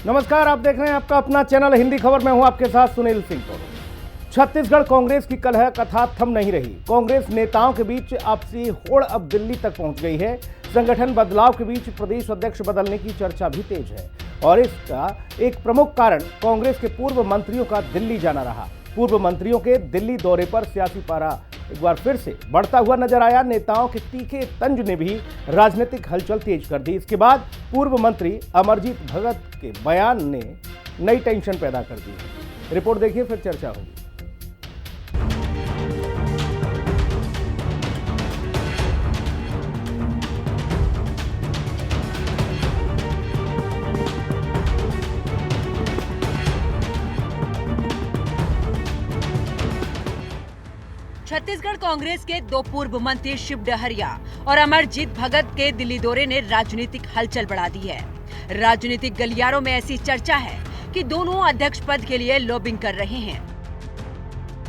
नमस्कार, आप देख रहे हैं आपका अपना चैनल हिंदी खबर। मैं हूं आपके साथ सुनील सिंह तोमर। छत्तीसगढ़ कांग्रेस की कलह कथा थम नहीं रही। कांग्रेस नेताओं के बीच आपसी होड़ अब दिल्ली तक पहुंच गई है। संगठन बदलाव के बीच प्रदेश अध्यक्ष बदलने की चर्चा भी तेज है और इसका एक प्रमुख कारण कांग्रेस के पूर्व मंत्रियों का दिल्ली जाना रहा। पूर्व मंत्रियों के दिल्ली दौरे पर सियासी पारा एक बार फिर से बढ़ता हुआ नजर आया। नेताओं के तीखे तंज ने भी राजनीतिक हलचल तेज कर दी। इसके बाद पूर्व मंत्री अमरजीत भगत के बयान ने नई टेंशन पैदा कर दी। रिपोर्ट देखिए, फिर चर्चा होगी। छत्तीसगढ़ कांग्रेस के दो पूर्व मंत्री शिव डहरिया और अमरजीत भगत के दिल्ली दौरे ने राजनीतिक हलचल बढ़ा दी है। राजनीतिक गलियारों में ऐसी चर्चा है कि दोनों अध्यक्ष पद के लिए लॉबिंग कर रहे हैं।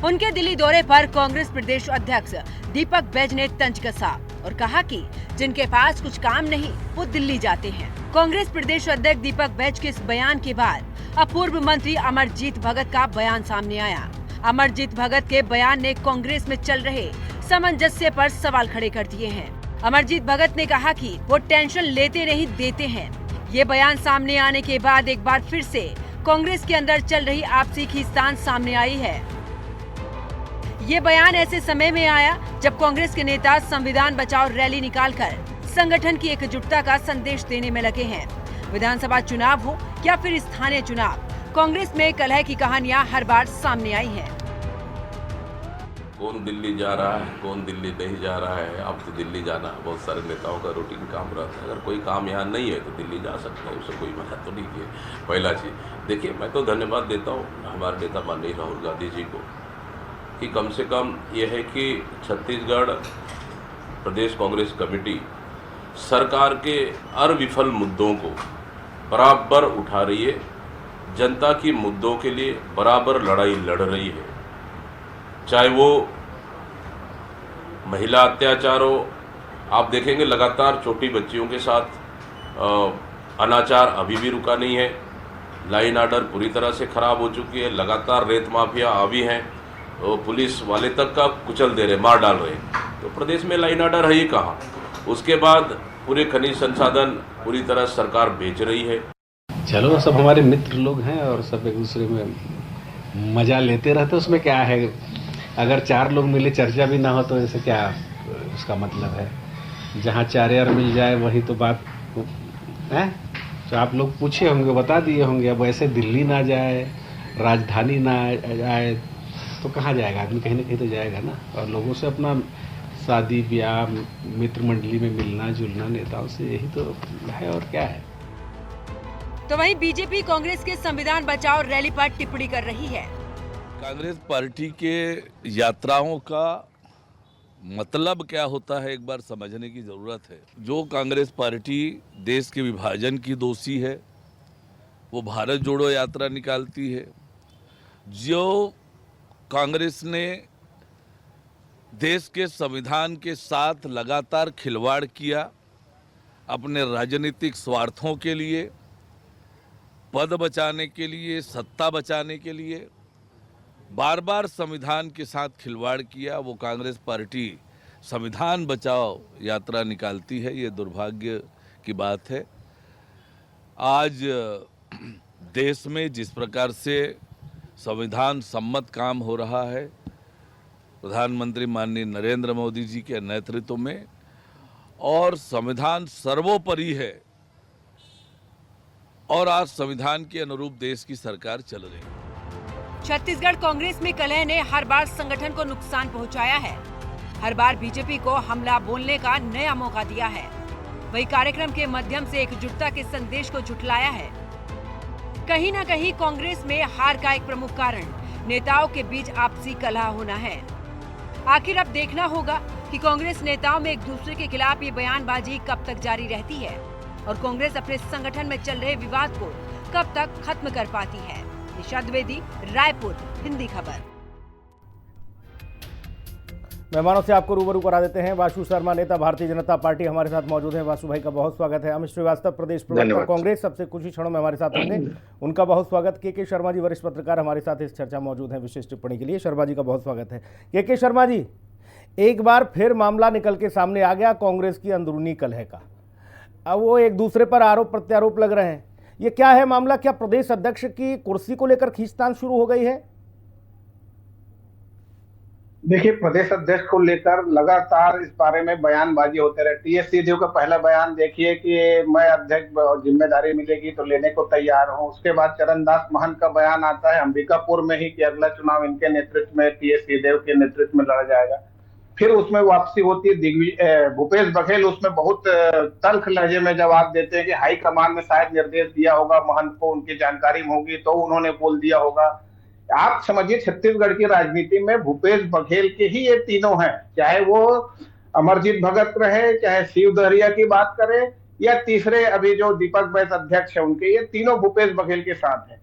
उनके दिल्ली दौरे पर कांग्रेस प्रदेश अध्यक्ष दीपक बैज ने तंज कसा और कहा कि जिनके पास कुछ काम नहीं वो दिल्ली जाते हैं। कांग्रेस प्रदेश अध्यक्ष दीपक बैज के इस बयान के बाद अब पूर्व मंत्री अमरजीत भगत का बयान सामने आया। अमरजीत भगत के बयान ने कांग्रेस में चल रहे सामंजस्य पर सवाल खड़े कर दिए हैं। अमरजीत भगत ने कहा कि वो टेंशन लेते नहीं देते हैं। ये बयान सामने आने के बाद एक बार फिर से कांग्रेस के अंदर चल रही आपसी खींचतान सामने आई है। ये बयान ऐसे समय में आया जब कांग्रेस के नेता संविधान बचाओ रैली निकालकर संगठन की एकजुटता का संदेश देने में लगे हैं। विधानसभा चुनाव हो या फिर स्थानीय चुनाव, कांग्रेस में कलह की कहानियां हर बार सामने आई हैं। कौन दिल्ली जा रहा है, कौन दिल्ली नहीं जा रहा है। अब तो दिल्ली जाना बहुत सारे नेताओं का रूटीन काम रहता है। अगर कोई काम यहाँ नहीं है तो दिल्ली जा सकते हैं, उससे कोई मना तो नहीं है। पहला चीज़ देखिए, मैं तो धन्यवाद देता हूँ हमारे नेता माननीय राहुल गांधी जी को कि कम से कम ये है कि छत्तीसगढ़ प्रदेश कांग्रेस कमेटी सरकार के हर विफल मुद्दों को बराबर उठा रही है, जनता की मुद्दों के लिए बराबर लड़ाई लड़ रही है। चाहे वो महिला अत्याचार हो, आप देखेंगे लगातार छोटी बच्चियों के साथ अनाचार अभी भी रुका नहीं है। लाइन आर्डर पूरी तरह से खराब हो चुकी है। लगातार रेत माफिया अभी हैं, तो पुलिस वाले तक का कुचल दे रहे, मार डाल रहे। तो प्रदेश में लाइन आर्डर है ही कहाँ। उसके बाद पूरे खनिज संसाधन पूरी तरह सरकार बेच रही है। चलो, सब हमारे मित्र लोग हैं और सब एक दूसरे में मजा लेते रहते, उसमें क्या है। अगर चार लोग मिले चर्चा भी ना हो तो ऐसे क्या उसका मतलब है। जहाँ चार यार मिल जाए वही तो बात है। तो आप लोग पूछे होंगे, बता दिए होंगे। अब ऐसे दिल्ली ना जाए, राजधानी ना जाए तो कहाँ जाएगा आदमी, कहीं ना कहीं तो जाएगा ना। और लोगों से अपना शादी ब्याह मित्र मंडली में मिलना जुलना, नेताओं से, यही तो है और क्या है। तो वहीं बीजेपी कांग्रेस के संविधान बचाओ रैली पर टिप्पणी कर रही है। कांग्रेस पार्टी के यात्राओं का मतलब क्या होता है एक बार समझने की जरूरत है। जो कांग्रेस पार्टी देश के विभाजन की दोषी है वो भारत जोड़ो यात्रा निकालती है। जो कांग्रेस ने देश के संविधान के साथ लगातार खिलवाड़ किया अपने राजनीतिक स्वार्थों के लिए, पद बचाने के लिए, सत्ता बचाने के लिए बार बार संविधान के साथ खिलवाड़ किया, वो कांग्रेस पार्टी संविधान बचाओ यात्रा निकालती है। ये दुर्भाग्य की बात है। आज देश में जिस प्रकार से संविधान सम्मत काम हो रहा है, प्रधानमंत्री माननीय नरेंद्र मोदी जी के नेतृत्व में, और संविधान सर्वोपरि है और आज संविधान के अनुरूप देश की सरकार चल रही है। छत्तीसगढ़ कांग्रेस में कलह ने हर बार संगठन को नुकसान पहुंचाया है। हर बार बीजेपी को हमला बोलने का नया मौका दिया है। वही कार्यक्रम के माध्यम से एकजुटता के संदेश को झुठलाया है। कहीं न कहीं कांग्रेस में हार का एक प्रमुख कारण नेताओं के बीच आपसी कलह होना है। आखिर अब देखना होगा कि कांग्रेस नेताओं में एक दूसरे के खिलाफ ये बयानबाजी कब तक जारी रहती है और कांग्रेस अपने संगठन में चल रहे विवाद को कब तक खत्म कर पाती है। निशा द्विवेदी, रायपुर, हिंदी खबर। मेहमानों से आपको रूबरू करा देते हैं। वासु शर्मा, नेता भारतीय जनता पार्टी, हमारे साथ मौजूद हैं। वासु भाई का बहुत स्वागत है। अमित श्रीवास्तव, प्रदेश प्रवक्ता कांग्रेस, सबसे कुछ ही क्षणों में हमारे साथ होंगे, उनका बहुत स्वागत। के शर्मा जी, वरिष्ठ पत्रकार, हमारे साथ इस चर्चा मौजूद हैं विशेष टिप्पणी के लिए। शर्मा जी का बहुत स्वागत है। के शर्मा जी, एक बार फिर मामला निकल के सामने आ गया कांग्रेस की अंदरूनी कलह का। अब वो एक दूसरे पर आरोप प्रत्यारोप लग रहे हैं। ये क्या है मामला? क्या प्रदेश अध्यक्ष की कुर्सी को लेकर खींचतान शुरू हो गई है? देखिए, प्रदेश अध्यक्ष को लेकर लगातार इस बारे में बयानबाजी होते रहे। टीएस सिंहदेव का पहला बयान देखिए कि मैं अध्यक्ष और जिम्मेदारी मिलेगी तो लेने को तैयार हूं। उसके बाद चरणदास महंत का बयान आता है अंबिकापुर में ही कि अगला चुनाव इनके नेतृत्व में, टीएस सिंहदेव के नेतृत्व में लड़ा जाएगा। फिर उसमें वापसी होती है। भूपेश बघेल उसमें बहुत तल्ख लहजे में जवाब देते हैं कि हाईकमान ने शायद निर्देश दिया होगा महंत को, उनकी जानकारी में होगी तो उन्होंने बोल दिया होगा। आप समझिए, छत्तीसगढ़ की राजनीति में भूपेश बघेल के ही ये तीनों हैं, चाहे वो अमरजीत भगत रहे, चाहे शिव दहरिया की बात करें, या तीसरे अभी जो दीपक बैस अध्यक्ष है उनके, ये तीनों भूपेश बघेल के साथ हैं।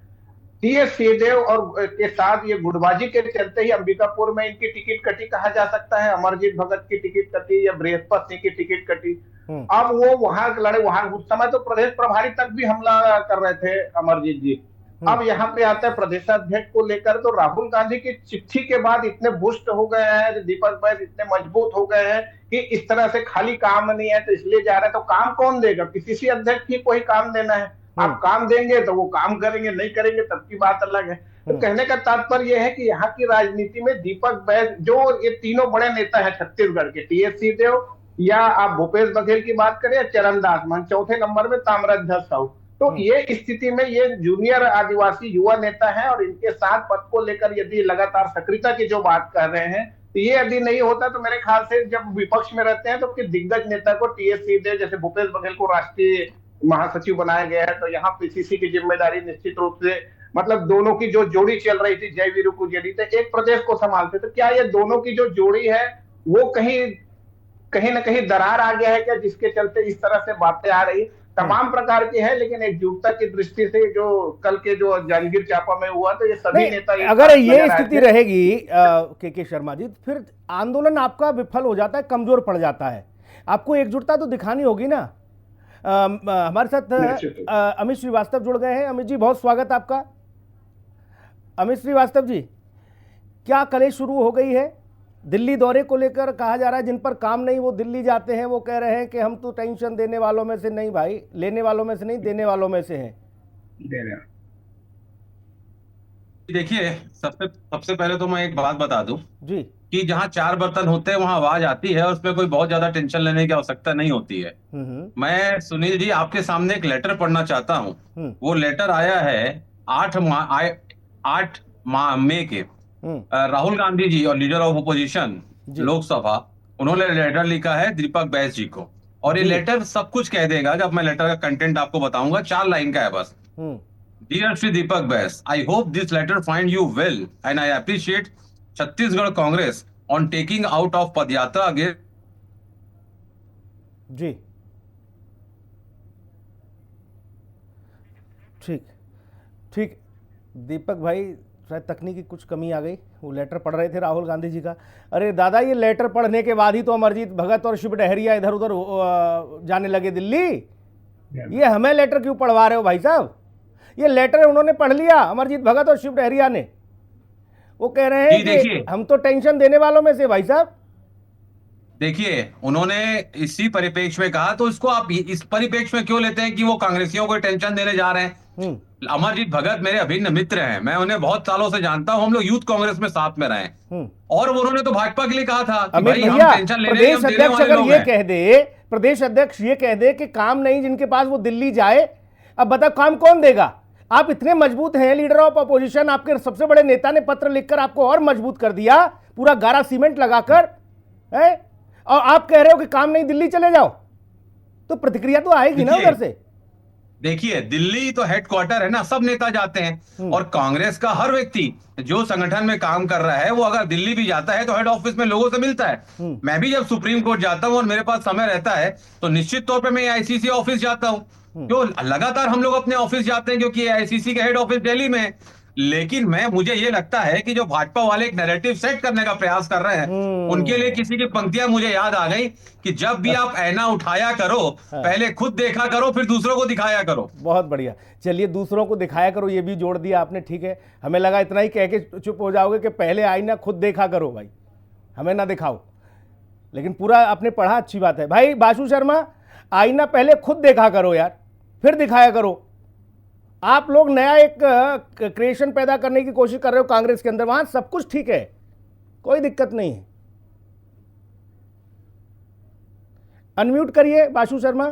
टीएस सिंहदेव और के साथ ये गुटबाजी के चलते ही अंबिकापुर में इनकी टिकट कटी कहा जा सकता है। अमरजीत भगत की टिकट कटी या बृहस्पति सिंह की टिकट कटी। अब वो वहां लड़े, वहां उस समय तो प्रदेश प्रभारी तक भी हमला कर रहे थे अमरजीत जी। अब यहाँ पे आता है प्रदेशाध्यक्ष को लेकर, तो राहुल गांधी की चिट्ठी के बाद इतने बुष्ट हो गए हैं, दीपक बैस इतने मजबूत हो गए हैं कि इस तरह से खाली काम नहीं है तो इसलिए जा रहे हैं। तो काम कौन देगा? किसी अध्यक्ष की कोई काम देना है। आप काम देंगे तो वो काम करेंगे, नहीं करेंगे तब की बात अलग है। तो कहने का तात्पर्य यह है कि यहाँ की राजनीति में दीपक बैस, जो ये तीनों बड़े नेता है छत्तीसगढ़ के, टीएस सिंहदेव या आप भूपेश बघेल की बात करें या चरणदास महंत, चौथे नंबर में ताम्रध्वज साहू, तो ये स्थिति में ये जूनियर आदिवासी युवा नेता है और इनके साथ पद को लेकर यदि लगातार सक्रियता की जो बात कर रहे हैं, तो ये यदि नहीं होता तो मेरे ख्याल से जब विपक्ष में रहते हैं तो फिर दिग्गज नेता को टीएस सिंहदेव जैसे भूपेश बघेल को राष्ट्रीय महासचिव बनाया गया है, तो यहाँ पीसीसी की जिम्मेदारी निश्चित रूप से, मतलब दोनों की जो जोड़ी चल रही थी, जय वीरू को जेडी थे, एक प्रदेश को संभालते, तो क्या ये दोनों की जो जोड़ी है वो कहीं ना कहीं दरार आ गया है क्या, जिसके चलते इस तरह से बातें आ रही? तमाम प्रकार की है, लेकिन एकजुटता की दृष्टि से जो कल के जो जांजगीर चांपा में हुआ, तो ये सभी नेता अगर ये स्थिति रहेगी के शर्मा जी, फिर आंदोलन आपका विफल हो जाता है, कमजोर पड़ जाता है। आपको एकजुटता तो दिखानी होगी ना। हमारे साथ अमित श्रीवास्तव जुड़ गए हैं। अमित जी, बहुत स्वागत आपका। अमित श्रीवास्तव जी, क्या कलेश शुरू हो गई है? दिल्ली दौरे को लेकर कहा जा रहा है जिन पर काम नहीं वो दिल्ली जाते हैं, वो कह रहे हैं कि हम तो टेंशन देने वालों में से नहीं भाई, लेने वालों में से नहीं, देने वालों में से हैं। देखिए, सबसे पहले तो मैं एक बात बता दूं जी कि जहां चार बर्तन होते हैं वहां आवाज आती है, उसमें कोई बहुत ज्यादा टेंशन लेने की आवश्यकता नहीं होती है। मैं सुनील जी आपके सामने एक लेटर पढ़ना चाहता हूं। वो लेटर आया है 8 मई के। राहुल गांधी जी और लीडर ऑफ ओपोजिशन लोकसभा, उन्होंने लेटर लिखा है दीपक बैस जी को, और ये लेटर सब कुछ कह देगा। जब मैं लेटर का कंटेंट आपको बताऊंगा, 4 लाइन का है बस। Dear Shri Deepak Bais, I hope this letter find you well and I appreciate Chhattisgarh Congress on taking out of padyatra against ji. ठीक दीपक भाई, शायद तकनीकी कुछ कमी आ गई। वो लेटर पढ़ रहे थे राहुल गांधी जी का। अरे दादा, ये लेटर पढ़ने के बाद ही तो अमरजीत भगत और शिव डहरिया इधर उधर जाने लगे दिल्ली। ये हमें लेटर क्यों पढ़वा रहे हो भाई साहब? ये लेटर उन्होंने पढ़ लिया, अमरजीत भगत और शिव डहरिया ने। वो कह रहे हैं कि हम तो टेंशन देने वालों में से। भाई साहब देखिए, उन्होंने इसी परिप्रेक्ष्य में कहा, तो इसको आप इस परिप्रेक्ष्य में क्यों लेते हैं कि वो कांग्रेसियों को टेंशन देने जा रहे हैं? अमरजीत भगत मेरे अभिन्न मित्र हैं, मैं उन्हें बहुत सालों से जानता हूं, हम लोग यूथ कांग्रेस में साथ में रहे, और उन्होंने तो भाजपा के लिए कहा था कि भाई हम टेंशन ले रहे हैं, हम देने वाले लोग हैं। प्रदेश अध्यक्ष ये कह दे कि काम नहीं जिनके पास वो दिल्ली जाए, अब बताओ काम कौन देगा? आप इतने मजबूत हैं, लीडर ऑफ अपोजिशन, आपके सबसे बड़े नेता ने पत्र लिखकर आपको और मजबूत कर दिया, पूरा गारा सीमेंट लगाकर, है, और आप कह रहे हो कि काम नहीं, दिल्ली चले जाओ, तो प्रतिक्रिया तो आएगी ना उधर से। देखिए, दिल्ली तो हेडक्वार्टर है ना, सब नेता जाते हैं, और कांग्रेस का हर व्यक्ति जो संगठन में काम कर रहा है वो अगर दिल्ली भी जाता है तो हेड ऑफिस में लोगों से मिलता है। मैं भी जब सुप्रीम कोर्ट जाता हूं और मेरे पास समय रहता है तो निश्चित तौर पे मैं आईसीसी ऑफिस जाता हूं। क्यों लगातार हम लोग अपने ऑफिस जाते हैं, क्योंकि आईसीसी का हेड ऑफिस दिल्ली में है। लेकिन मुझे ये लगता है कि जो भाजपा वाले एक नैरेटिव सेट करने का प्रयास कर रहे हैं, उनके लिए किसी की पंक्तियां मुझे याद आ गई कि जब भी आप ऐना उठाया करो, पहले खुद देखा करो, फिर दूसरों को दिखाया करो। बहुत बढ़िया। चलिए, दूसरों को दिखाया करो, ये भी जोड़ दिया आपने, ठीक है। हमें लगा इतना ही कह के चुप हो जाओगे कि पहले आईना खुद देखा करो भाई, हमें ना दिखाओ। लेकिन पूरा आपने पढ़ा, अच्छी बात है भाई। बासु शर्मा, आईना पहले खुद देखा करो यार, फिर दिखाया करो। आप लोग नया एक क्रिएशन पैदा करने की कोशिश कर रहे हो कांग्रेस के अंदर, वहां सब कुछ ठीक है, कोई दिक्कत नहीं है। अनम्यूट करिए बासु शर्मा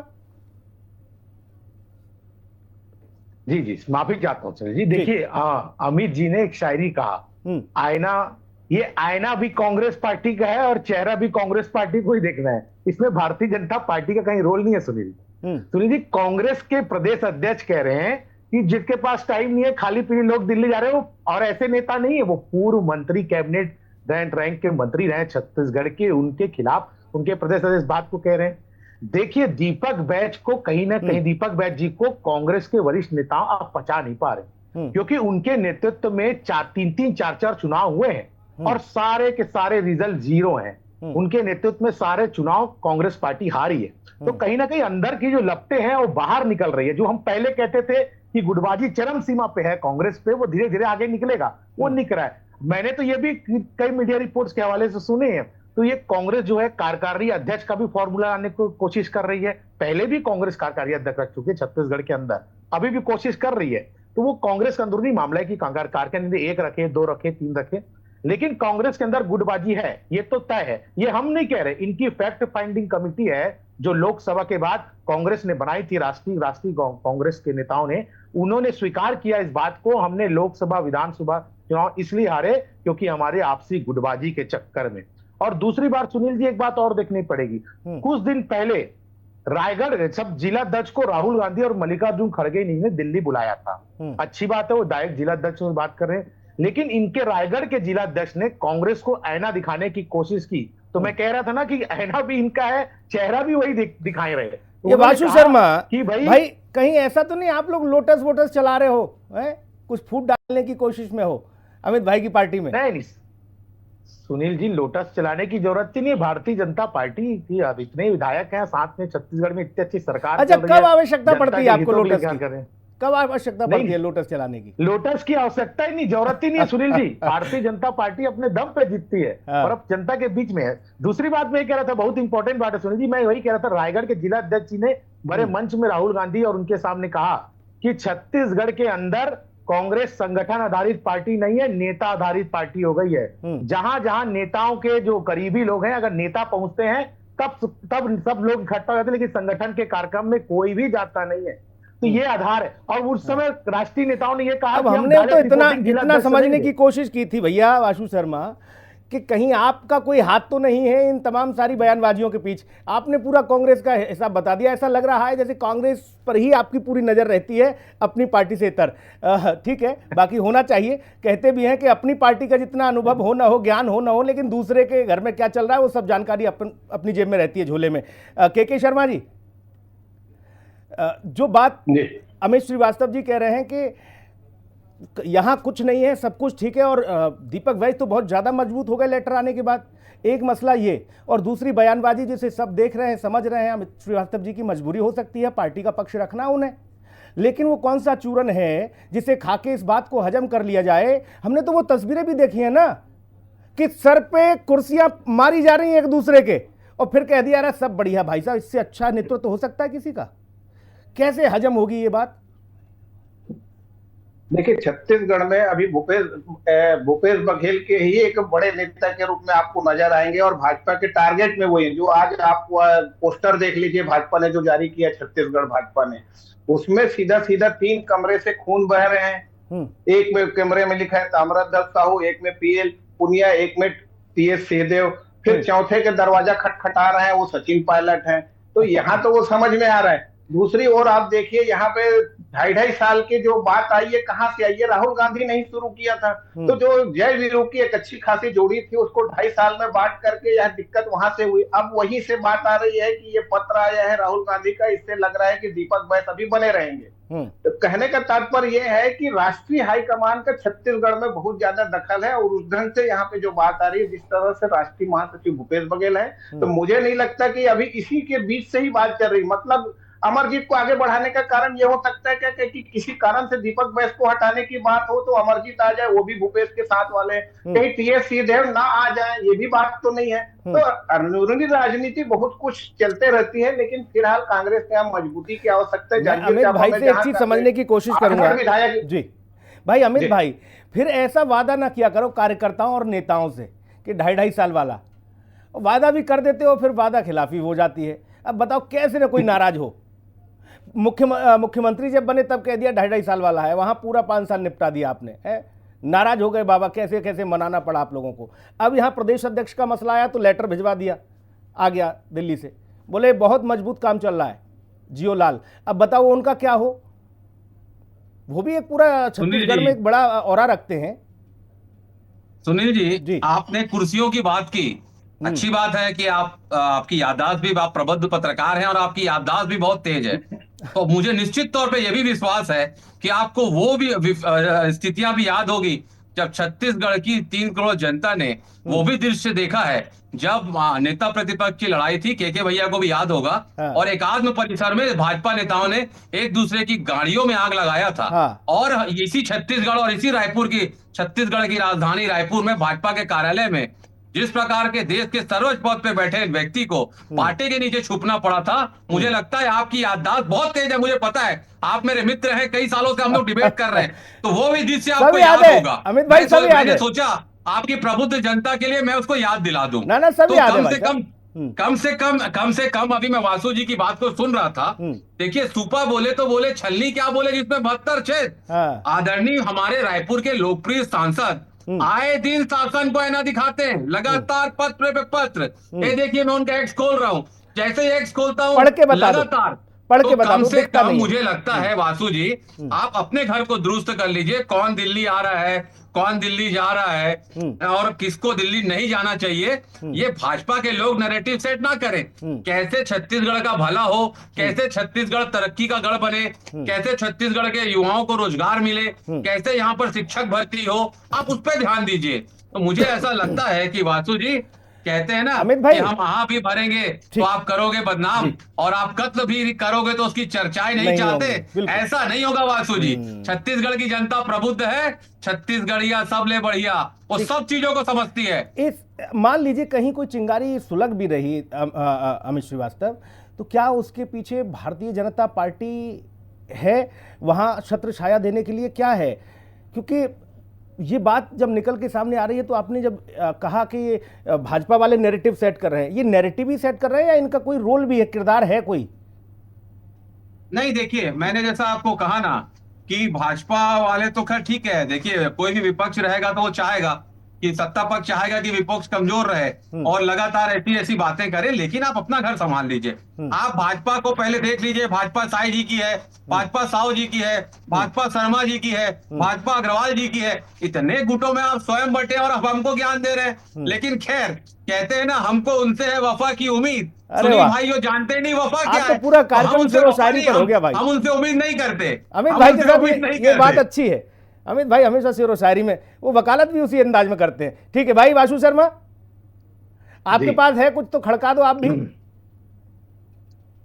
जी। जी माफी चाहता हूँ सर जी। देखिए, अमित जी ने एक शायरी कहा, आईना, ये आईना भी कांग्रेस पार्टी का है और चेहरा भी कांग्रेस पार्टी को ही देखना है। इसमें भारतीय जनता पार्टी का कहीं रोल नहीं है। सुनील जी, कांग्रेस के प्रदेश अध्यक्ष कह रहे हैं कि जिसके पास टाइम नहीं है, खाली पीली लोग दिल्ली जा रहे हो, और ऐसे नेता नहीं है। वो पूर्व मंत्री, कैबिनेट रैंक के मंत्री रहे छत्तीसगढ़ के, उनके खिलाफ उनके प्रदेश अध्यक्ष बात को कह रहे हैं। देखिए, दीपक बैच को कहीं ना कहीं, दीपक बैच जी को कांग्रेस के वरिष्ठ नेता आप पचा नहीं पा रहे, क्योंकि उनके नेतृत्व में 4 चुनाव हुए हैं और सारे के सारे रिजल्ट जीरो हैं। उनके नेतृत्व में सारे चुनाव कांग्रेस पार्टी हारी है। तो कहीं ना कहीं अंदर की जो लपटें हैं वो बाहर निकल रही है। जो हम पहले कहते थे कि गुटबाजी चरम सीमा पे है कांग्रेस पे, वो धीरे धीरे आगे निकलेगा, वो निकल रहा है। मैंने तो ये भी कई मीडिया रिपोर्ट्स के हवाले से सुने हैं। तो ये कांग्रेस जो है कार्यकारी अध्यक्ष का भी फॉर्मूला लाने की कोशिश कर रही है। पहले भी कांग्रेस कार्यकारी अध्यक्ष रख चुके छत्तीसगढ़ के अंदर, अभी भी कोशिश कर रही है। तो वो कांग्रेस का अंदरूनी मामला है कि कार्यकारी 1 रखे, 2 रखे, 3 रखे, लेकिन कांग्रेस के अंदर गुटबाजी है, ये तो तय है। ये हम नहीं कह रहे, इनकी फैक्ट फाइंडिंग कमेटी है जो लोकसभा के बाद कांग्रेस ने बनाई थी, राष्ट्रीय कांग्रेस के नेताओं ने, उन्होंने स्वीकार किया इस बात को, हमने लोकसभा विधानसभा चुनाव इसलिए हारे क्योंकि हमारे आपसी गुटबाजी के चक्कर में। और दूसरी बात सुनील जी, एक बात और देखनी पड़ेगी। कुछ दिन पहले रायगढ़ सब जिला अध्यक्ष को राहुल गांधी और मल्लिकार्जुन खड़गे ने दिल्ली बुलाया था। अच्छी बात है, वो डायरेक्ट जिला अध्यक्ष में बात कर रहे हैं, लेकिन इनके रायगढ़ के जिला अध्यक्ष ने कांग्रेस को आईना दिखाने की कोशिश की। तो मैं कह रहा था ना कि आईना भी इनका है, चेहरा भी वही दिखाई रहे। ये बासु शर्मा कि भाई कहीं ऐसा तो नहीं आप लोग लोटस वोटस चला रहे हो, कुछ फूट डालने की कोशिश में हो अमित भाई की पार्टी में? नहीं सुनील जी, लोटस चलाने की जरूरत ही नहीं। भारतीय जनता पार्टी की अब इतने विधायक हैं साथ में, छत्तीसगढ़ में इतनी अच्छी सरकार। अच्छा, कब आवश्यकता पड़ती है आपको लोटस की? कब आवश्यकता पड़ती है लोटस चलाने की? लोटस की आवश्यकता ही नहीं, जरूरत ही नहीं है सुनील जी। भारतीय जनता पार्टी अपने दम पे जीतती है और अब जनता के बीच में है। दूसरी बात मैं कह रहा था, बहुत इंपॉर्टेंट बात है सुनील जी, मैं वही कह रहा था, रायगढ़ के जिला अध्यक्ष जी ने बड़े मंच में राहुल गांधी और उनके सामने कहा कि छत्तीसगढ़ के अंदर कांग्रेस संगठन आधारित पार्टी नहीं है, नेता आधारित पार्टी हो गई है। जहां जहां नेताओं के जो करीबी लोग हैं, अगर नेता पहुंचते हैं तब सब लोग इकट्ठा हो जाते हैं, लेकिन संगठन के कार्यक्रम में कोई भी जाता नहीं है। तो ये आधार है। और उस समय राष्ट्रीय नेताओं ने ये कहा, अब हमने तो इतना समझने की कोशिश की थी भैया बासु शर्मा कि कहीं आपका कोई हाथ तो नहीं है इन तमाम सारी बयानबाजियों के पीछे। आपने पूरा कांग्रेस का हिसाब बता दिया। ऐसा लग रहा है जैसे कांग्रेस पर ही आपकी पूरी नजर रहती है, अपनी पार्टी से इतर। ठीक है, बाकी होना चाहिए। कहते भी हैं कि अपनी पार्टी का जितना अनुभव हो ना हो, ज्ञान हो ना हो, लेकिन दूसरे के घर में क्या चल रहा है वो सब जानकारी अपनी जेब में रहती है, झोले में। के शर्मा जी, जो बात अमित श्रीवास्तव जी कह रहे हैं कि यहां कुछ नहीं है, सब कुछ ठीक है, और दीपक वैद्य तो बहुत ज्यादा मजबूत हो गए लेटर आने के बाद, एक मसला ये, और दूसरी बयानबाजी जिसे सब देख रहे हैं, समझ रहे हैं, अमित श्रीवास्तव जी की मजबूरी हो सकती है पार्टी का पक्ष रखना उन्हें, लेकिन वो कौन सा चूरन है जिसे खाके इस बात को हजम कर लिया जाए? हमने तो वो तस्वीरें भी देखी है ना कि सर पे कुर्सियां मारी जा रही हैं एक दूसरे के, और फिर कह दिया रहा सब बढ़िया। भाई साहब, इससे अच्छा नेतृत्व हो सकता है किसी का? कैसे हजम होगी ये बात? देखिए, छत्तीसगढ़ में अभी भूपेश बघेल के ही एक बड़े नेता के रूप में आपको नजर आएंगे, और भाजपा के टारगेट में वही जो आज आप पोस्टर देख लीजिए भाजपा ने जो जारी किया छत्तीसगढ़ भाजपा ने, उसमें सीधा 3 कमरे से खून बह रहे हैं। एक में कमरे में लिखा है ताम्रध्वज साहू, एक में पीएल पुनिया, एक में टीएस सिंहदेव, फिर चौथे के दरवाजा खटखटा रहे हैं वो सचिन पायलट हैं। तो यहाँ तो वो समझ में आ रहा है। दूसरी ओर आप देखिए, यहाँ पे 2.5 साल की जो बात आई है कहाँ से आई है? राहुल गांधी ने ही शुरू किया था। तो जो जय वीरू की एक अच्छी खासी जोड़ी थी उसको 2.5 साल में बांट करके यह दिक्कत वहां से हुई। अब वहीं से बात आ रही है कि ये पत्र आया है राहुल गांधी का, इससे लग रहा है कि दीपक बैस अभी बने रहेंगे। तो कहने का तात्पर्य यह है कि राष्ट्रीय हाईकमान का छत्तीसगढ़ में बहुत ज्यादा दखल है, और उस ढंग से यहाँ पे जो बात आ रही है, जिस तरह से राष्ट्रीय महासचिव भूपेश बघेल है, तो मुझे नहीं लगता कि अभी इसी के बीच से ही बात चल रही। मतलब अमरजीत को आगे बढ़ाने का कारण यह हो सकता है क्या कि किसी कारण से दीपक बैस को हटाने की बात हो तो अमरजीत आ जाए, वो भी भूपेश के साथ वाले, कहीं टीएस सीधे ना आ जाए, ये भी बात तो नहीं है। तो अंदरूनी राजनीति बहुत कुछ चलते रहती है, लेकिन फिलहाल कांग्रेस के यहाँ मजबूती की आवश्यकता है। अमित भाई से एक चीज समझने की कोशिश करूंगा जी भाई। अमित भाई, फिर ऐसा वादा ना किया करो कार्यकर्ताओं और नेताओं से कि 2.5 साल वाला वादा भी कर देते हो, फिर वादा खिलाफी हो जाती है। अब बताओ कैसे ना कोई नाराज हो? मुख्यमंत्री जब बने तब कह दिया 2.5 साल वाला है, वहां पूरा 5 साल निपटा दिया आपने, है नाराज हो गए बाबा, कैसे कैसे मनाना पड़ा आप लोगों को। अब यहाँ प्रदेश अध्यक्ष का मसला आया तो लेटर भिजवा दिया, आ गया दिल्ली से, बोले बहुत मजबूत काम चल रहा है जियो लाल। अब बताओ उनका क्या हो? वो भी एक पूरा छत्तीसगढ़ में एक बड़ा औरा रखते हैं। सुनील जी, आपने कुर्सियों की बात की, अच्छी बात है कि आपकी याददाश्त भी, आप प्रबुद्ध पत्रकार हैं और आपकी याददाश्त भी बहुत तेज है। तो मुझे निश्चित तौर पे यह भी विश्वास है कि आपको वो भी स्थितियां भी याद होगी जब छत्तीसगढ़ की 3 करोड़ जनता ने वो भी दृश्य देखा है जब नेता प्रतिपक्ष की लड़ाई थी, के भैया को भी याद होगा, और एकात्म परिसर में भाजपा नेताओं ने एक दूसरे की गाड़ियों में आग लगाया था। और इसी छत्तीसगढ़ और इसी रायपुर की, छत्तीसगढ़ की राजधानी रायपुर में भाजपा के कार्यालय में जिस प्रकार के देश के सर्वोच्च पद पे बैठे व्यक्ति को पार्टी के नीचे छुपना पड़ा था, मुझे लगता है आपकी याददाश्त बहुत तेज है। मुझे पता है, आप मेरे मित्र हैं, कई सालों से हम लोग डिबेट कर रहे हैं, तो वो भी दृश्य आपको याद होगा। अमित भाई, मैंने सोचा आपकी प्रबुद्ध जनता के लिए मैं उसको याद दिला दूं। तो कम से कम अभी मैं वासु जी की बात को सुन रहा था। देखिए, सुपा बोले तो बोले, छलनी क्या बोले जिसमें 72 छेद। आदरणीय हमारे रायपुर के लोकप्रिय सांसद आए दिन शासन को ऐना दिखाते हैं, लगातार पत्र पे पत्र। ये देखिए, मैं उनका एक्स खोल रहा हूँ, जैसे ही एक्स खोलता हूँ लगातार पढ़ के बता कम से कम मुझे लगता है वासु जी, आप अपने घर को दुरुस्त कर लीजिए। कौन दिल्ली आ रहा है, कौन दिल्ली जा रहा है और किसको दिल्ली नहीं जाना चाहिए, ये भाजपा के लोग नैरेटिव सेट ना करें। कैसे छत्तीसगढ़ का भला हो, कैसे छत्तीसगढ़ तरक्की का गढ़ बने, कैसे छत्तीसगढ़ के युवाओं को रोजगार मिले, कैसे यहाँ पर शिक्षक भर्ती हो, आप उस पर ध्यान दीजिए। तो मुझे ऐसा लगता है कि वासु जी कहते हैं ना कि हम वहां भी भरेंगे तो आप करोगे बदनाम, और आप कत्ल भी करोगे तो उसकी चर्चाएं नहीं चाहते। ऐसा नहीं होगा वासु जी। छत्तीसगढ़ की जनता प्रबुद्ध है, छत्तीसगढ़िया सब ले बढ़िया, वो सब चीजों को समझती है। इस मान लीजिए कहीं कोई चिंगारी सुलग भी रही अमित श्रीवास्तव, तो क्या उसके पीछे भारतीय जनता पार्टी है वहां छत्र छाया देने के लिए? क्या है? क्योंकि ये बात जब निकल के सामने आ रही है, तो आपने जब कहा कि ये भाजपा वाले नैरेटिव सेट कर रहे हैं, ये नैरेटिव ही सेट कर रहे हैं या इनका कोई रोल भी है, किरदार है कोई? नहीं, देखिए, मैंने जैसा आपको कहा ना कि भाजपा वाले तो खैर ठीक है। देखिए, कोई भी विपक्ष रहेगा तो वो चाहेगा कि सत्ता पक्ष चाहेगा कि विपक्ष कमजोर रहे और लगातार ऐसी बातें करे, लेकिन आप अपना घर संभाल लीजिए। आप भाजपा को पहले देख लीजिए, भाजपा साई जी की है, भाजपा साहू जी की है, भाजपा शर्मा जी की है, भाजपा अग्रवाल जी की है। इतने गुटों में आप स्वयं बटे और अब हमको ज्ञान दे रहे हैं। लेकिन खैर, कहते हैं ना, हमको उनसे है वफा की उम्मीद। सुनील भाई, वो जानते नहीं वफा क्या है। पूरा कार्यक्रम शायरी पर हो गया भाई। हम उनसे उम्मीद नहीं करते। अमित भाई के साथ ये बात अच्छी है। अमित भाई हमेशा शेर व शायरी में वो वकालत भी उसी अंदाज में करते हैं। ठीक है भाई, वासु शर्मा आपके पास है कुछ तो खड़का दो आप भी।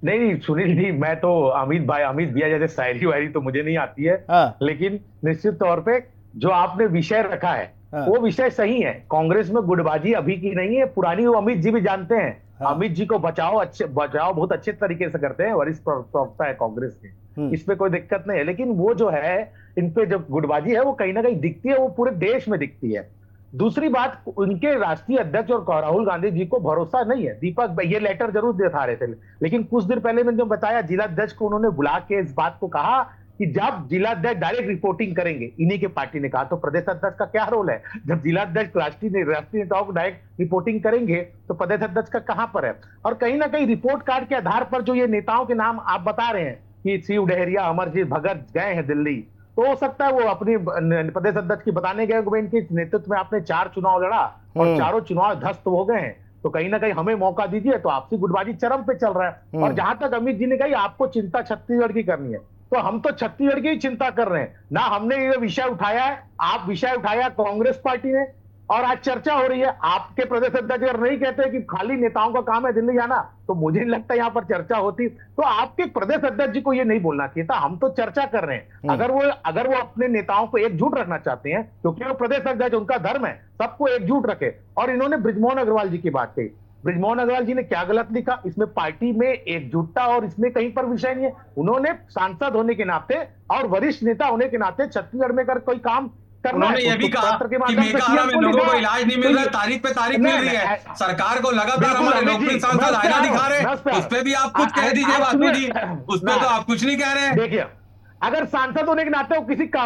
नहीं सुनील जी, मैं तो अमित भैया जैसे शायरी वायरी तो मुझे नहीं आती है। लेकिन निश्चित तौर पे जो आपने विषय रखा है वो विषय सही है। कांग्रेस में गुटबाजी अभी की नहीं है, पुरानी। वो अमित जी भी जानते हैं। अमित जी को बचाओ बहुत अच्छे तरीके से करते हैं, वरिष्ठ प्रवक्ता है कांग्रेस के, इसमें कोई दिक्कत नहीं है। लेकिन वो जो है, इन पे जो गुटबाजी है वो कहीं ना कहीं दिखती है, वो पूरे देश में दिखती है। दूसरी बात, उनके राष्ट्रीय अध्यक्ष और राहुल गांधी जी को भरोसा नहीं है। दीपक ये लेटर जरूर दिखा रहे थे, लेकिन कुछ दिन पहले मैंने जो बताया, जिलाध्यक्ष को उन्होंने बुला के इस बात को कहा कि जब जिलाध्यक्ष डायरेक्ट रिपोर्टिंग करेंगे, इन्हीं के पार्टी ने कहा, तो प्रदेश अध्यक्ष का क्या रोल है? जब जिलाध्यक्ष राष्ट्रीय नेताओं को डायरेक्ट रिपोर्टिंग करेंगे तो प्रदेश अध्यक्ष का कहां पर है? और कहीं ना कहीं रिपोर्ट कार्ड के आधार पर जो ये नेताओं के नाम आप बता रहे हैं, कि शिव डहरिया, अमरजीत भगत गए हैं दिल्ली, तो हो सकता है वो अपनी प्रदेश अध्यक्ष की बताने गए कि इनके नेतृत्व में आपने 4 चुनाव लड़ा और चारों चुनाव ध्वस्त हो गए हैं, तो कहीं ना कहीं हमें मौका दीजिए। तो आपसी गुटबाजी चरम पे चल रहा है। और जहां तक अमित जी ने कही आपको चिंता छत्तीसगढ़ की करनी है, तो हम तो छत्तीसगढ़ की ही चिंता कर रहे हैं ना। हमने ये विषय उठाया है, आप विषय उठाया कांग्रेस पार्टी ने, और आज चर्चा हो रही है। आपके प्रदेश अध्यक्ष अगर नहीं कहते कि खाली नेताओं का काम है दिल्ली जाना, तो मुझे नहीं लगता यहाँ पर चर्चा होती। तो आपके प्रदेश अध्यक्ष जी को ये नहीं बोलना चाहिए था। हम तो चर्चा कर रहे हैं। अगर वो अपने नेताओं को एकजुट रखना चाहते हैं, क्योंकि वो प्रदेश अध्यक्ष, उनका धर्म है सबको एकजुट रखे। और इन्होंने बृजमोहन अग्रवाल जी की बात कही। बृजमोहन अग्रवाल जी ने क्या गलत लिखा? इसमें पार्टी में एकजुटता और इसमें कहीं पर विषय नहीं है। उन्होंने सांसद होने के नाते और वरिष्ठ नेता होने के नाते छत्तीसगढ़ में अगर कोई काम, उन्होंने ये भी कहा कि मेकाहारा में लोगों को इलाज नहीं मिल रहा है, तारीख पे तारीख मिल रही है। सरकार को लगातार हमारे लोकप्रिय सांसद आईना दिखा रहे हैं, उस पे भी आप कुछ कह दीजिए बापू जी, उस पे तो आप कुछ नहीं कह रहे हैं। देखिए, अगर सांसद होने के नाते वो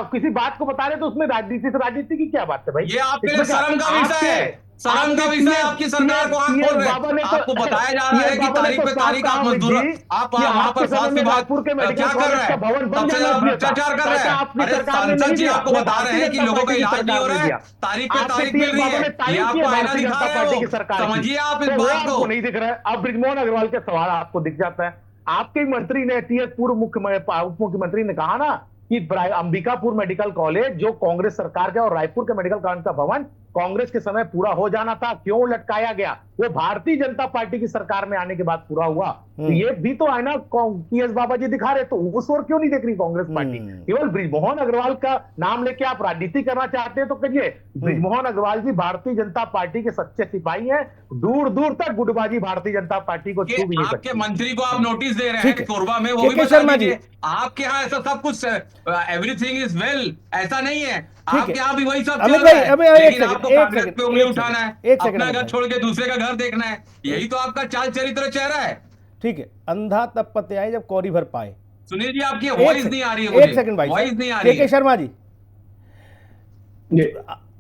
किसी बात को बता रहे तो उसमें राजनीति की क्या बात है भाई? ये आपके लिए शर्म का विषय है, शर्म का विषय है। आपकी सरकार को आंख खोल रहे हैं। आपको बताया जा रहा है कि तारीख पे तारीख आप मजदूर, आप वहां पर स्वास्थ्य विभाग क्या कर रहे हैं? सबसे ज्यादा भ्रष्टाचार कर रहे हैं। अरे सांसद जी आपको बता रहे हैं कि लोगों का इलाज नहीं हो रहा है, तारीख पे तारीख मिल रही है, ये आपको आईना दिखा रहे हो। समझिए आप इस बात को। नहीं दिख रहा है। अब बृजमोहन अग्रवाल के सवाल आपको दिख जाता है। आपके मंत्री ने, टीएस पूर्व उप मुख्यमंत्री ने कहा ना कि अंबिकापुर मेडिकल कॉलेज जो कांग्रेस सरकार का और रायपुर के मेडिकल कॉलेज का भवन कांग्रेस के समय पूरा हो जाना था, क्यों लटकाया गया? वो भारतीय जनता पार्टी की सरकार में आने के बाद पूरा हुआ। तो ये भी तो है ना, टीएस बाबा जी दिखा रहे, तो उस ओर क्यों नहीं देख रही कांग्रेस पार्टी? केवल बृजमोहन अग्रवाल का नाम लेके आप राजनीति करना चाहते हैं तो करिए। बृजमोहन अग्रवाल जी भारतीय जनता पार्टी के सच्चे सिपाही हैं। दूर दूर तक गुटबाजी भारतीय जनता पार्टी को छू भी नहीं सकती। आपके मंत्री को आप नोटिस दे रहे हैं कोरबा में, वो भी शर्मा जी, आपके यहाँ ऐसा सब कुछ एवरीथिंग इज वेल ऐसा नहीं है। आपके यहाँ भी वही सब अमित चल रहा है, लेकिन आपको कांग्रेस पे उंगली उठाना है, अपना घर छोड़ के दूसरे का घर देखना है। यही तो आपका चाल चरित्र चेहरा है। ठीक है, अंधा तब पते आए जब कौड़ी भर पाए। सुनील जी, आपकी वॉइस नहीं आ रही है मुझे। एक सेकंड भाई, वॉइस नहीं आ रही है। शर्मा जी,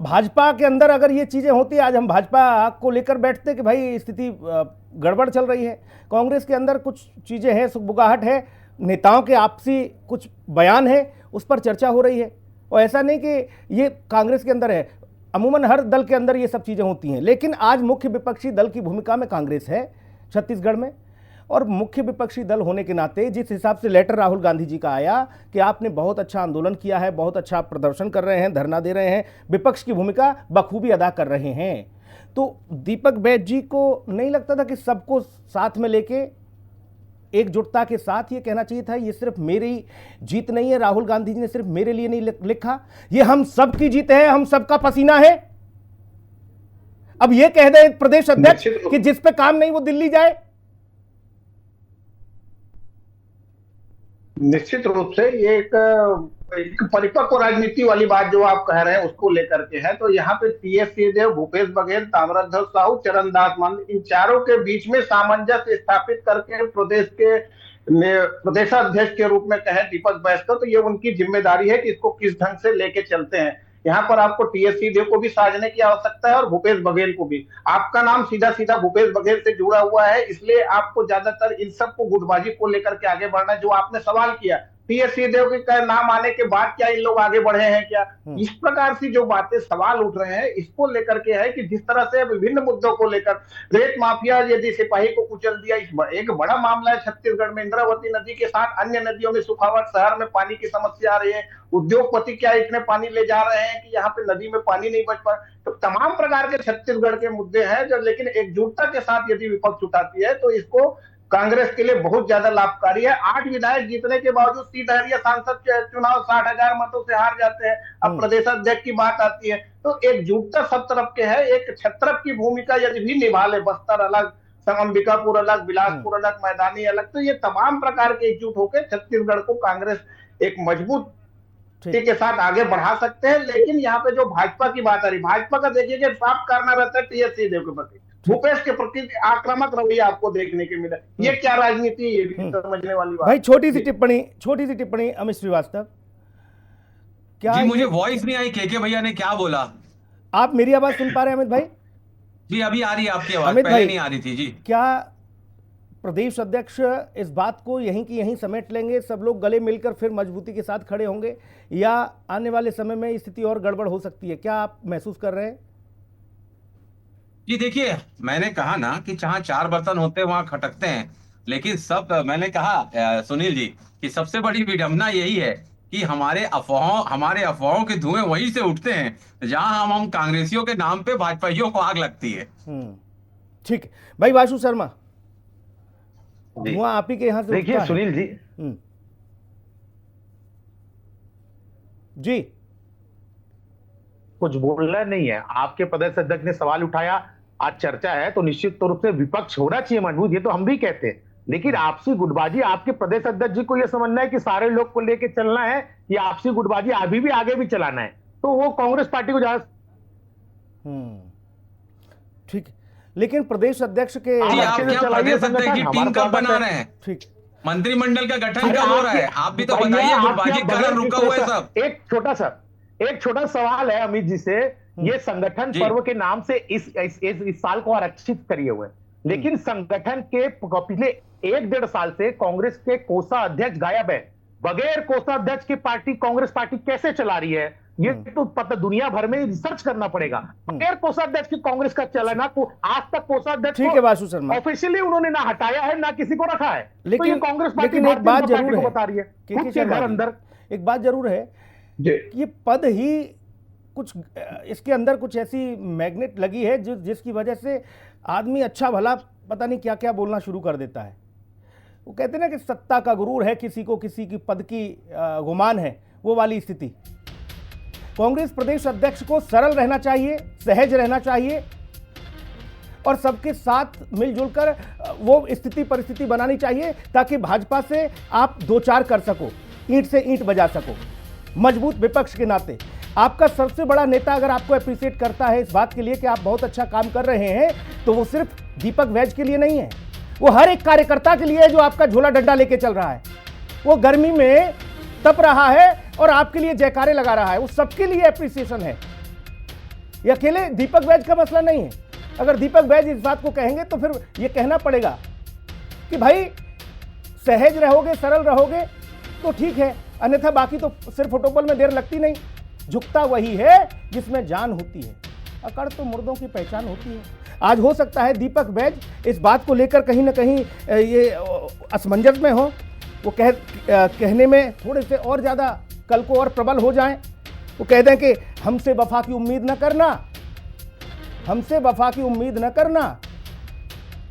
भाजपा के अंदर अगर ये चीजें होती, आज हम भाजपा को लेकर बैठते कि भाई स्थिति गड़बड़ चल रही है, कांग्रेस के अंदर कुछ चीजें हैं, सुगबुगाहट है, नेताओं के आपसी कुछ बयान है, उस पर चर्चा हो रही है। और ऐसा नहीं कि ये कांग्रेस के अंदर है, अमूमन हर दल के अंदर ये सब चीज़ें होती हैं। लेकिन आज मुख्य विपक्षी दल की भूमिका में कांग्रेस है छत्तीसगढ़ में, और मुख्य विपक्षी दल होने के नाते जिस हिसाब से लेटर राहुल गांधी जी का आया कि आपने बहुत अच्छा आंदोलन किया है, बहुत अच्छा प्रदर्शन कर रहे हैं, धरना दे रहे हैं, विपक्ष की भूमिका बखूबी अदा कर रहे हैं, तो दीपक बैज जी को नहीं लगता था कि सबको साथ में लेके एकजुटता के साथ ये कहना चाहिए था, ये सिर्फ मेरी जीत नहीं है, राहुल गांधी जी ने सिर्फ मेरे लिए नहीं लिखा, ये हम सब की जीत है, हम सबका पसीना है। अब ये कह दे प्रदेश अध्यक्ष कि जिस पे काम नहीं वो दिल्ली जाए। निश्चित रूप से ये एक परिपक्व राजनीति वाली बात जो आप कह रहे हैं उसको लेकर के है। तो यहाँ पे टीएस सिंहदेव, भूपेश बघेल, ताम्रध्वज साहू, चरणदास मांझी, इन चारों के बीच में सामंजस्य स्थापित करके प्रदेश के प्रदेशाध्यक्ष के रूप में कहे दीपक बैज का, तो ये उनकी जिम्मेदारी है कि इसको किस ढंग से लेके चलते हैं। यहाँ पर आपको टीएस सिंहदेव को भी साझने की आवश्यकता है और भूपेश बघेल को भी। आपका नाम सीधा सीधा भूपेश बघेल से जुड़ा हुआ है, इसलिए आपको ज्यादातर इन सबको गुटबाजी को लेकर के आगे बढ़ना है। जो आपने सवाल किया टीएस सिंहदेव के नाम आने के बाद क्या इन लोग आगे बढ़े हैं क्या, इस प्रकार से जो बातें सवाल उठ रहे हैं इसको लेकर के है कि जिस तरह से विभिन्न मुद्दों को लेकर रेत माफिया यदि सिपाही को कुचल दिया, एक बड़ा मामला है छत्तीसगढ़ में। इंद्रावती नदी के साथ अन्य नदियों में सुखावट, शहर में पानी की समस्या आ रही है, उद्योगपति क्या इतने पानी ले जा रहे हैं कि यहाँ पे नदी में पानी नहीं बच पा। तो तमाम प्रकार के छत्तीसगढ़ के मुद्दे हैं जो, लेकिन एकजुटता के साथ यदि विपक्ष उठाती है तो इसको कांग्रेस के लिए बहुत ज्यादा लाभकारी है। 8 विधायक जीतने के बावजूद सीधरिया सांसद चुनाव 60,000 मतों से हार जाते हैं। अब प्रदेशाध्यक्ष की बात आती है तो एकजुटता सब तरफ के है। एक छत्रप की भूमिका यदि भी निभा ले, बस्तर अलग, अंबिकापुर अलग, बिलासपुर अलग, मैदानी अलग, तो ये तमाम प्रकार के एकजुट होकर छत्तीसगढ़ को कांग्रेस एक मजबूत के साथ आगे बढ़ा सकते हैं। लेकिन यहाँ पे जो भाजपा की बात आ रही, भाजपा का देखिए साफ करना रहता है टीएस सिंहदेव के प्रति, भूपेश के प्रति आक्रामक रवैया आपको देखने के मिला। ये क्या राजनीति है, ये भी समझने वाली बात। भाई छोटी सी टिप्पणी अमित श्रीवास्तव, क्या जी मुझे वॉइस नहीं आई, के भैया ने क्या बोला? आप मेरी आवाज सुन पा रहे हैं अमित भाई? जी अभी आ रही है आपकी आवाज, पहले नहीं आ रही थी जी। क्या प्रदेश अध्यक्ष इस बात को यहीं की यहीं समेट लेंगे, सब लोग गले मिलकर फिर मजबूती के साथ खड़े होंगे, या आने वाले समय में स्थिति और गड़बड़ हो सकती है? क्या आप महसूस कर रहे हैं? जी देखिए, मैंने कहा ना कि जहां चार बर्तन होते हैं वहां खटकते हैं, लेकिन मैंने कहा सुनील जी कि सबसे बड़ी विडंबना यही है कि हमारे अफवाहों के धुएं वहीं से उठते हैं जहां हम कांग्रेसियों के नाम पे भाजपाइयों को आग लगती है। ठीक है भाई। वासु शर्मा, जी। धुआं आप ही के यहां से देखिए उठता है। सुनील जी, जी कुछ बोलना नहीं है। आपके प्रदेश अध्यक्ष ने सवाल उठाया, आज चर्चा है तो निश्चित रूप से विपक्ष होना चाहिए मजबूत, ये तो हम भी कहते हैं। लेकिन आपसी गुटबाजी, आपके प्रदेश अध्यक्ष जी को यह समझना है कि सारे लोग को लेकर चलना है, ये आपसी गुटबाजी अभी भी आगे भी चलाना है, तो वो कांग्रेस पार्टी को ज्यादा। ठीक है, लेकिन प्रदेश अध्यक्ष के जी, आप क्या प्रदेश अध्यक्ष की टीम कब बना रहे हैं? ठीक, मंत्रिमंडल का गठन कब हो रहा है? आप भी तो बताइए, गुटबाजी कहाँ रुका हुआ है सब? एक छोटा सवाल है अमित जी से, ये संगठन पर्व के नाम से इस साल को आरक्षित करिए हुए, लेकिन संगठन के पिछले 1-1.5 साल से कांग्रेस के कोषा अध्यक्ष गायब है। बगैर कोषा अध्यक्ष की पार्टी कांग्रेस पार्टी कैसे चला रही है, ये तो पता दुनिया भर में रिसर्च करना पड़ेगा। बगैर कोषाध्यक्ष की कांग्रेस का चलना को आज तक कोषाध्यक्ष, ठीक है वासु शर्मा, ऑफिशियली उन्होंने ना हटाया है ना किसी को रखा है। लेकिन तो ये कांग्रेस पार्टी एक बात जरूर है, बता रही है खुद के घर अंदर। एक बात जरूर है, ये पद ही कुछ, इसके अंदर कुछ ऐसी मैग्नेट लगी है जिसकी वजह से आदमी अच्छा भला पता नहीं क्या क्या बोलना शुरू कर देता है। वो कहते हैं ना कि सत्ता का गुरूर है, किसी को किसी की पद की गुमान है, वो वाली स्थिति। कांग्रेस प्रदेश अध्यक्ष को सरल रहना चाहिए, सहज रहना चाहिए और सबके साथ मिलजुल कर वो स्थिति परिस्थिति बनानी चाहिए ताकि भाजपा से आप 2-4 कर सको, ईंट से ईंट बजा सको। मजबूत विपक्ष के नाते आपका सबसे बड़ा नेता अगर आपको अप्रिशिएट करता है इस बात के लिए कि आप बहुत अच्छा काम कर रहे हैं, तो वो सिर्फ दीपक वैज के लिए नहीं है, वो हर एक कार्यकर्ता के लिए है जो आपका झोला डंडा लेके चल रहा है, वो गर्मी में तप रहा है और आपके लिए जयकारे लगा रहा है, वो सबके लिए अप्रिसिएशन है। ये अकेले दीपक वैज का मसला नहीं है। अगर दीपक वैज इस बात को कहेंगे तो फिर ये कहना पड़ेगा कि भाई सहज रहोगे, सरल रहोगे तो ठीक है, अन्यथा बाकी तो सिर्फ फोटोपल में देर लगती नहीं। झुकता वही है जिसमें जान होती है, अकड़ तो मुर्दों की पहचान होती है। आज हो सकता है दीपक वैज इस बात को लेकर कहीं ना कहीं ये असमंजस में हो, वो कहने में थोड़े से और ज़्यादा कल को और प्रबल हो जाएं। वो कह दें कि हमसे वफा की उम्मीद न करना, हमसे वफा की उम्मीद न करना,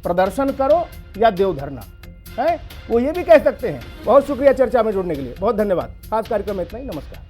प्रदर्शन करो या देव धरना है, वो ये भी कह सकते हैं। बहुत शुक्रिया चर्चा में जुड़ने के लिए, बहुत धन्यवाद। खास कार्यक्रम में इतना ही, नमस्कार।